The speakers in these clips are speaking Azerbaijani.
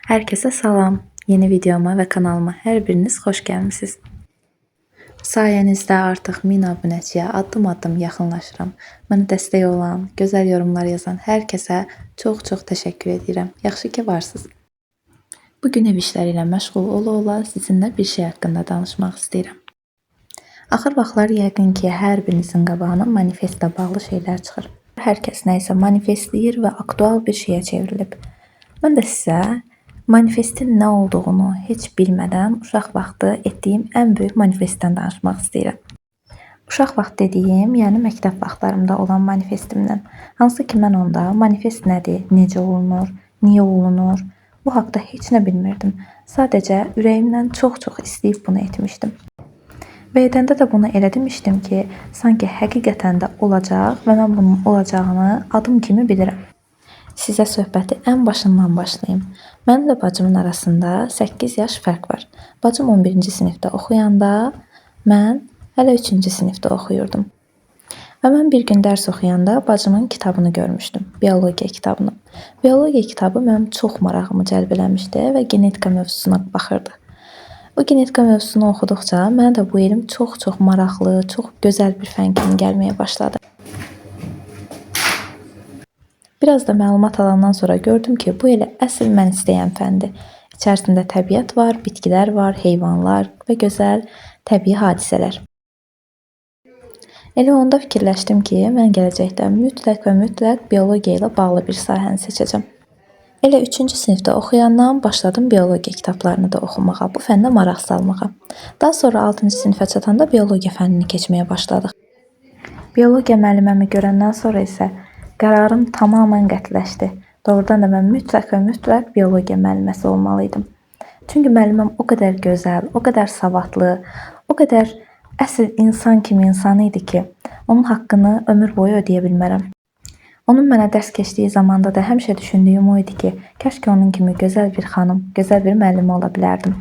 Herkese salam. Yeni videoma və kanalıma hər biriniz xoş gəlmisiniz. Sayənizdə artıq 1000 abunəçiyə addım-addım yaxınlaşıram. Mənə dəstək olan, gözəl yorumlar yazan hər kəsə çox təşəkkür edirəm. Yaxşı ki varsınız. Bugün ev işləri ilə məşğul ola sizinlə bir şey haqqında danışmaq istəyirəm. Axır vaxtlar yəqin ki, hər birinizin qabağına manifestlə bağlı şeylər çıxır. Hər kəs nə isə manifestləyir və aktual bir şeyə çevrilib. Mən də sizə manifestin nə olduğunu heç bilmədən uşaq vaxtı etdiyim ən böyük manifestdən danışmaq istəyirəm. Uşaq vaxt dediyim, yəni məktəb vaxtlarımda olan manifestimdən. Hansı ki, mən onda manifest nədir, necə olunur, niyə olunur, bu haqda heç nə bilmirdim. Sadəcə ürəyimdən çox istəyib bunu etmişdim. Və edəndə də bunu elə demişdim ki, sanki həqiqətən də olacaq və mən bunun olacağını adım kimi bilirəm. Sizə söhbəti ən başından başlayım. Mənimlə bacımın arasında 8 yaş fərq var. Bacım 11-ci sinifdə oxuyanda mən hələ 3-cü sinifdə oxuyurdum. Və mən bir gün dərs oxuyanda bacımın kitabını görmüşdüm, biologiya kitabını. Biologiya kitabı mənim çox marağımı cəlb eləmişdi və genetika mövzusuna baxırdı. O genetika mövzusunu oxuduqca mənə də bu elm çox maraqlı, çox gözəl bir fən kimi gəlməyə başladı. Biraz da məlumat alandan sonra gördüm ki, bu elə əsl mən istəyən fəndir. İçərisində təbiət var, bitkilər var, heyvanlar və gözəl təbii hadisələr. Elə onda fikirləşdim ki, mən gələcəkdə mütləq biologiya ilə bağlı bir sahəni seçəcəm. Elə 3-cü sinifdə oxuyandan başladım biologiya kitablarını da oxumağa, bu fəndə maraq salmağa. Daha sonra 6-cı sinifə çatanda biologiya fənnini keçməyə başladıq. Biologiya müəlliməmi görəndən sonra isə qərarım tamamilə qətləşdi. Doğrudan da mən mütləq biologiya müəlliməsi olmalıydım. Çünki müəlliməm o qədər gözəl, o qədər savadlı, o qədər əsl insan kimi insan idi ki, onun haqqını ömür boyu ödəyə bilmərəm. Onun mənə dərs keçdiyi zamanda da həmişə düşündüyüm o idi ki, kəşke onun kimi gözəl bir xanım, gözəl bir müəllimə ola bilərdim.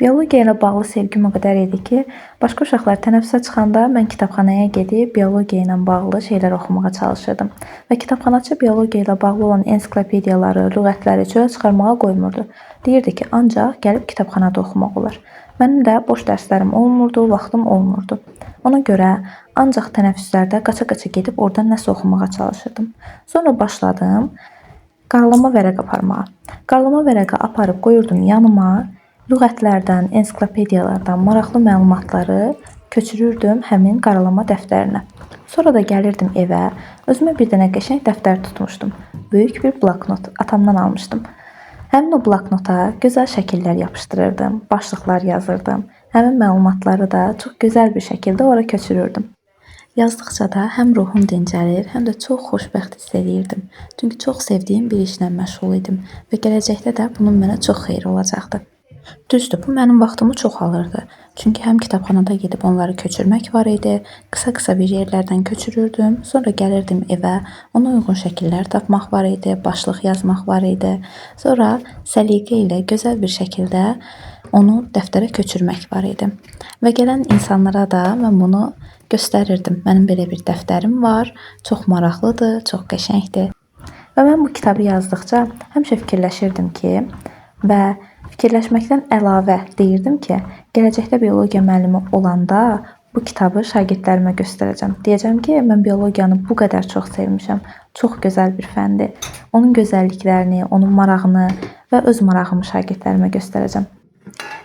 Biologiya ilə bağlı sevgim o qədər idi ki, başqa uşaqlar tənəffüsə çıxanda mən kitabxanaya gedib biologiya ilə bağlı şeylər oxumağa çalışırdım. Və kitabxanaçı biologiya ilə bağlı olan ensiklopediyaları, lüğətləri çölə çıxarmağa qoymurdu. Deyirdi ki, ancaq gəlib kitabxanada oxumaq olar. Mənim də boş dərslərim olmurdu, vaxtım olmurdu. Ona görə ancaq tənəffüslərdə qaça-qaça gedib oradan nəsə oxumağa çalışırdım. Sonra başladım qaralama vərəq aparmağa. Qaralama vərəqi aparıb qoyurdum yanıma. Lüğətlərdən, ensiklopediyalardan maraqlı məlumatları köçürürdüm həmin qaralama dəftərinə. Sonra da gəlirdim evə, özümə bir dənə qəşəng dəftər tutmuşdum. Böyük bir bloknot atamdan almışdım. Həmin o bloknota gözəl şəkillər yapışdırırdım, başlıqlar yazırdım. Həmin məlumatları da çox gözəl bir şəkildə ora köçürürdüm. Yazdıqca da həm ruhum dincəlir, həm də çox xoşbəxt hiss edirdim. Çünki çox sevdiyim bir işlə məşğul idim və gələcəkdə də bunun mənə çox xeyri olacaqdı. Düzdür, bu mənim vaxtımı çox alırdı. Çünki həm kitabxanada gedib onları köçürmək var idi, qısa bir yerlərdən köçürürdüm, sonra gəlirdim evə, ona uyğun şəkillər tapmaq var idi, başlıq yazmaq var idi. Sonra səliqə ilə gözəl bir şəkildə onu dəftərə köçürmək var idi. Və gələn insanlara da mən bunu göstərirdim. Mənim belə bir dəftərim var, çox maraqlıdır, çox qəşəngdir. Və mən bu kitabı yazdıqca həmişə fikirləşirdim ki, və fikirləşməkdən əlavə deyirdim ki, gələcəkdə biologiya müəllimi olanda bu kitabı şagirdlərimə göstərəcəm. Deyəcəm ki, mən biologiyanı bu qədər çox sevmişəm. Çox gözəl bir fəndir. Onun gözəlliklərini, onun marağını və öz marağımı şagirdlərimə göstərəcəm.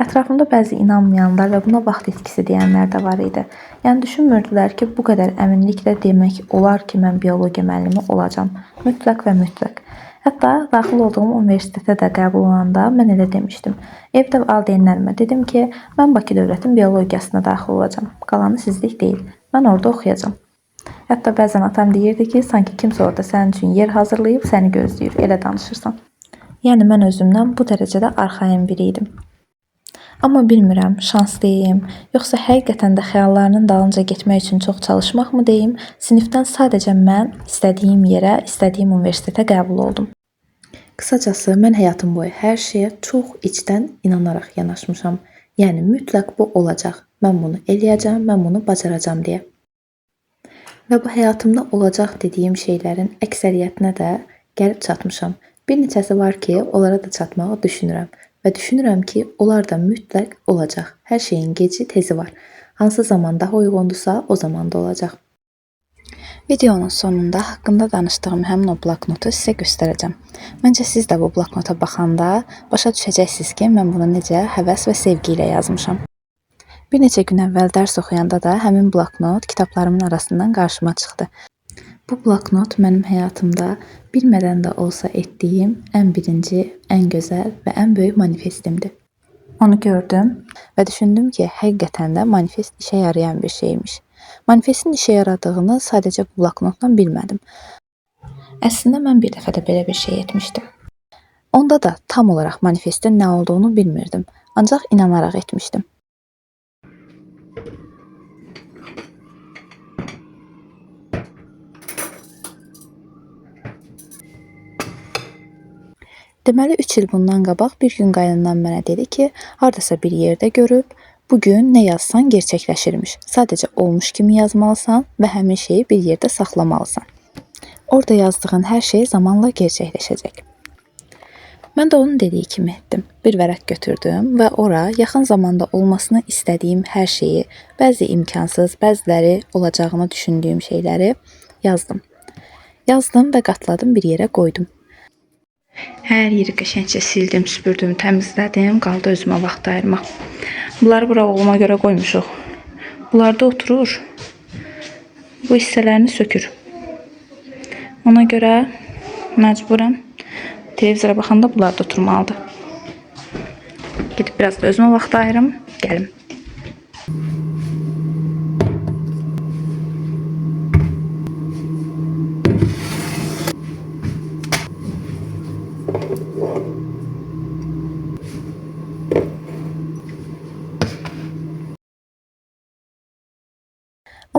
Ətrafımda bəzi inanmayanlar və buna vaxt itkisi deyənlər də var idi. Yəni düşünmürdülər ki, bu qədər əminliklə demək olar ki, mən biologiya müəllimi olacam. Mütləq və mütləq. Hətta daxil olduğum universitetə də qəbul olanda mən elə demişdim. Evdə valideynlərimə dedim ki, mən Bakı Dövlətin biologiyasına daxil olacam. Qalanı sizlik deyil. Mən orada oxuyacam. Hətta bəzən atam deyirdi ki, sanki kimsə orada sənin üçün yer hazırlayıb səni gözləyir. Elə danışırsan. Yəni mən özümdən bu dərəcədə arxayın biri idim. Amma bilmirəm, şanslıyım, yoxsa həqiqətən də xəyallarının dalınca getmək üçün çox çalışmaqmı deyim, sinifdən sadəcə mən istədiyim yerə, istədiyim universitetə qəbul oldum. Qısacası, mən həyatım boyu hər şeyə çox içdən inanaraq yanaşmışam. Yəni, mütləq bu olacaq. Mən bunu eləyəcəm, mən bunu bacaracam deyə. Və bu həyatımda olacaq dediyim şeylərin əksəriyyətinə də gəlib çatmışam. Bir neçəsi var ki, onlara da çatmağı düşünürəm və düşünürəm ki, onlar da mütləq olacaq. Hər şeyin geci tezi var. Hansı zaman daha uyğundursa, o zaman da olacaq. Videonun sonunda haqqında danışdığım həmin o bloknotu sizə göstərəcəm. Məncə siz də bu bloknota baxanda başa düşəcəksiniz ki, mən bunu necə həvəs və sevgi ilə yazmışam. Bir neçə gün əvvəl dərs oxuyanda da həmin bloknot kitablarımın arasından qarşıma çıxdı. Bu bloknot mənim həyatımda bilmədən də olsa etdiyim ən birinci, ən gözəl və ən böyük manifestimdir. Onu gördüm və düşündüm ki, həqiqətən də manifest işə yarayan bir şeymiş. Manifestin işə yaradığını sadəcə bu bloknotla bilmədim. Əslində mən bir dəfə də belə bir şey etmişdim. Onda da tam olaraq manifestin nə olduğunu bilmirdim, ancaq inanaraq etmişdim. Deməli 3 il bundan qabaq bir gün qaynanam mənə dedi ki, hardasa bir yerdə görüb, bugün nə yazsan gerçəkləşirmiş. Sadəcə olmuş kimi yazmalısan və həmin şeyi bir yerdə saxlamalısan. Orada yazdığın hər şey zamanla gerçəkləşəcək. Mən də onun dediyi kimi etdim. Bir vərəq götürdüm və ora yaxın zamanda olmasını istədiyim hər şeyi, bəzi imkansız, bəziləri olacağını düşündüyüm şeyləri yazdım. Yazdım və qatladım bir yerə qoydum. Hər yeri qəşəngcə sildim, süpürdüm, təmizlədim, qaldı özümə vaxt ayırmaq. Bunları bura oğluma görə qoymuşuq. Bunlarda oturur, bu hissələrini sökür. Ona görə məcburam televizora baxanda bunlarda oturmalıdır. Gedib biraz da özümə vaxt ayırım, gəlim.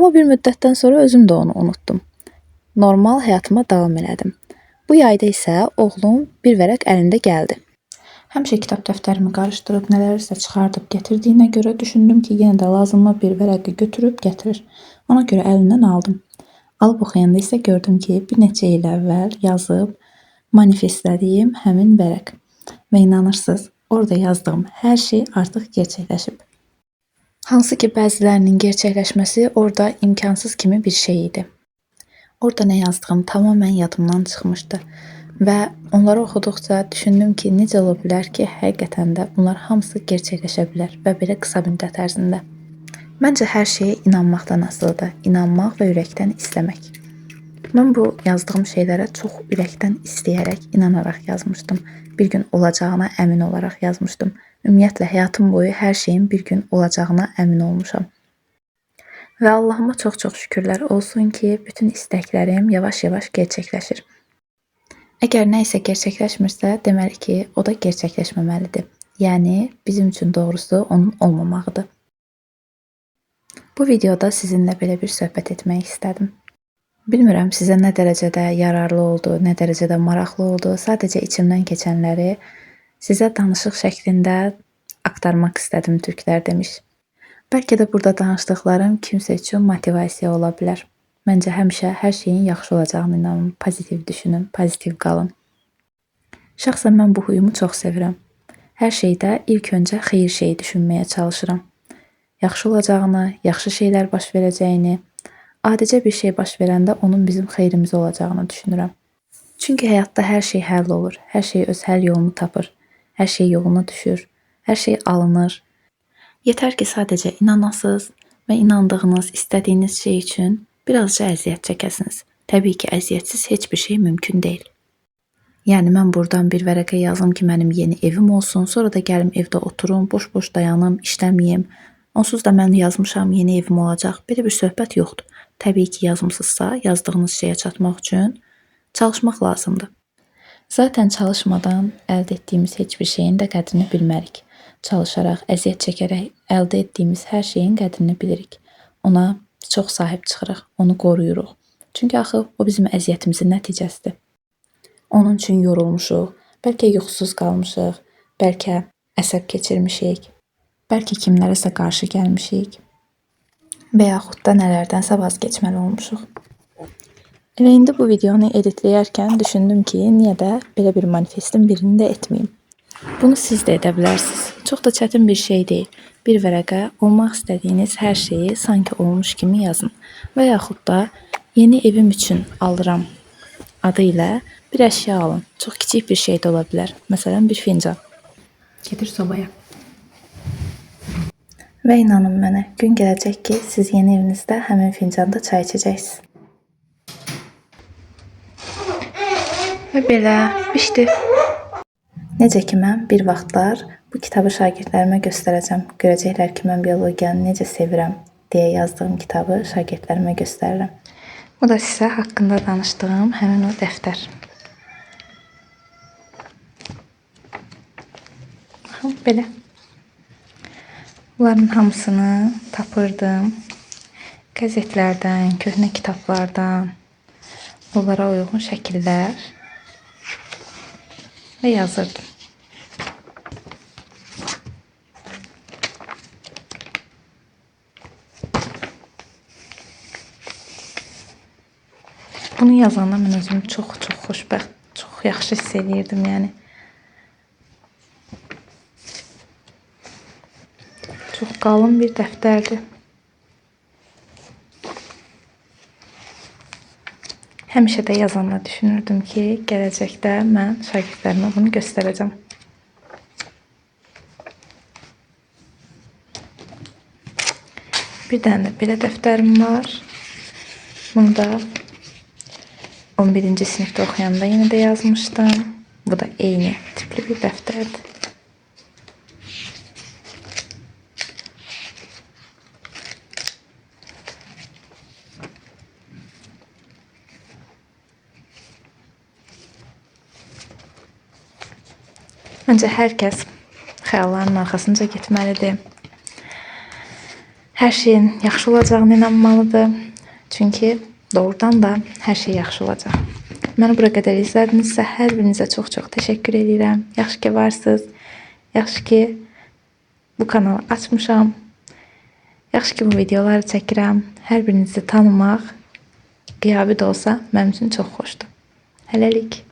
Amma bir müddətdən sonra özüm də onu unutdum. Normal həyatıma davam elədim. Bu yayda isə oğlum bir vərəq əlində gəldi. Həmişə kitab dəftərimi qarışdırıb, nələrsə çıxardıb gətirdiyinə görə düşündüm ki, yenə də lazımlı bir vərəqi götürüb gətirir. Ona görə əlindən aldım. Alıb oxuyanda isə gördüm ki, bir neçə il əvvəl yazıb manifestlədiyim həmin vərəq. Və inanırsınız, orada yazdığım hər şey artıq gerçəkləşib. Hansı ki, bəzilərinin gerçəkləşməsi orada imkansız kimi bir şey idi. Orada nə yazdığım tamamən yadımdan çıxmışdı və onları oxuduqca düşündüm ki, necə ola bilər ki, həqiqətən də bunlar hamısı gerçəkləşə bilər və belə qısa müddət ərzində. Məncə hər şeyə inanmaqdan asılıdır, inanmaq və ürəkdən istəmək. Mən bu yazdığım şeylərə çox ürəkdən istəyərək, inanaraq yazmışdım. Bir gün olacağına əmin olaraq yazmışdım. Ümumiyyətlə, həyatım boyu hər şeyin bir gün olacağına əmin olmuşam. Və Allahıma çox-çox şükürlər olsun ki, bütün istəklərim yavaş-yavaş gerçəkləşir. Əgər nə isə gerçəkləşmirsə, deməli ki, o da gerçəkləşməməlidir. Yəni, bizim üçün doğrusu onun olmamağıdır. Bu videoda sizinlə belə bir söhbət etmək istədim. Bilmirəm sizə nə dərəcədə yararlı oldu, nə dərəcədə maraqlı oldu. Sadəcə içimdən keçənləri sizə danışıq şəklində aktarmaq istədim, türklər demiş. Bəlkə də burada danışdıqlarım kimsə üçün motivasiya ola bilər. Məncə həmişə hər şeyin yaxşı olacağını inanın, pozitiv düşünün, pozitiv qalın. Şəxsən mən bu huyumu çox sevirəm. Hər şeydə ilk öncə xeyir şeyi düşünməyə çalışıram. Yaxşı olacağını, yaxşı şeylər baş verəcəyini, adicə bir şey baş verəndə onun bizim xeyrimizə olacağını düşünürəm. Çünki həyatda hər şey həll olur, hər şey öz həll yolunu tapır, hər şey yoluna düşür, hər şey alınır. Yetər ki, sadəcə inanasınız və inandığınız, istədiyiniz şey üçün birazca əziyyət çəkəsiniz. Təbii ki, əziyyətsiz heç bir şey mümkün deyil. Yəni, mən buradan bir vərəqə yazım ki, mənim yeni evim olsun, sonra da gəlim evdə oturum, boş-boş dayanım, işləməyim. Onsuz da mən yazmışam, yeni evim olacaq. Belə bir söhbət yoxdur. Təbii ki, yazmısınızsa, yazdığınız şeyə çatmaq üçün çalışmaq lazımdır. Zaten çalışmadan əldə etdiyimiz heç bir şeyin də qədrini bilmərik. Çalışaraq, əziyyət çəkərək əldə etdiyimiz hər şeyin qədrini bilirik. Ona çox sahib çıxırıq, onu qoruyuruq. Çünki axı o bizim əziyyətimizin nəticəsidir. Onun üçün yorulmuşuq, bəlkə yuxusuz qalmışıq, bəlkə əsəb keçirmişik, bəlkə kimlərəsə qarşı gəlmişik və yaxud da nələrdənsə vazgeçməli olmuşuq. Elə indi bu videonu editləyərkən düşündüm ki, niyə də belə bir manifestin birini də etməyim. Bunu siz də edə bilərsiniz. Çox da çətin bir şey deyil. Bir vərəqə olmaq istədiyiniz hər şeyi sanki olmuş kimi yazın. Və yaxud da yeni evim üçün alıram adı ilə bir əşya alın. Çox kiçik bir şey də ola bilər. Məsələn, bir fincan. Gedir sobaya. Və inanın mənə, gün gələcək ki, siz yeni evinizdə həmin fincanda çay içəcəksiniz. Və belə, bişdi. Necə ki, mən bir vaxtlar bu kitabı şagirdlərimə göstərəcəm. Görəcəklər ki, mən biologiyanı necə sevirəm deyə yazdığım kitabı şagirdlərimə göstərirəm. Bu da sizə haqqında danışdığım həmin o dəftər. Baxın, belə. Bunların hamısını tapırdım. Qəzetlərdən, köhnə kitablardan, onlara uyğun şəkillər və yazırdım. Bunu yazanda mən özümü çox xoşbəxt, çox yaxşı hiss edirdim, yəni. Çox qalın bir dəftərdir. Həmişə də yazanda düşünürdüm ki, gələcəkdə mən şagirdlərimə bunu göstərəcəm. Bir dənə də belə dəftərim var. Bunu da 11-ci sinifdə oxuyanda yenə də yazmışdım. Bu da eyni tipli bir dəftərdir. Məncə hər kəs xəyallarının arxasınca getməlidir. Hər şeyin yaxşı olacağına inanmalıdır. Çünki doğrudan da hər şey yaxşı olacaq. Məni bura qədər izlədinizsə, hər birinizə çox-çox təşəkkür edirəm. Yaxşı ki varsınız. Yaxşı ki bu kanalı açmışam. Yaxşı ki bu videoları çəkirəm. Hər birinizi tanımaq, qiyabi də olsa mənim üçün çox xoşdur. Hələlik.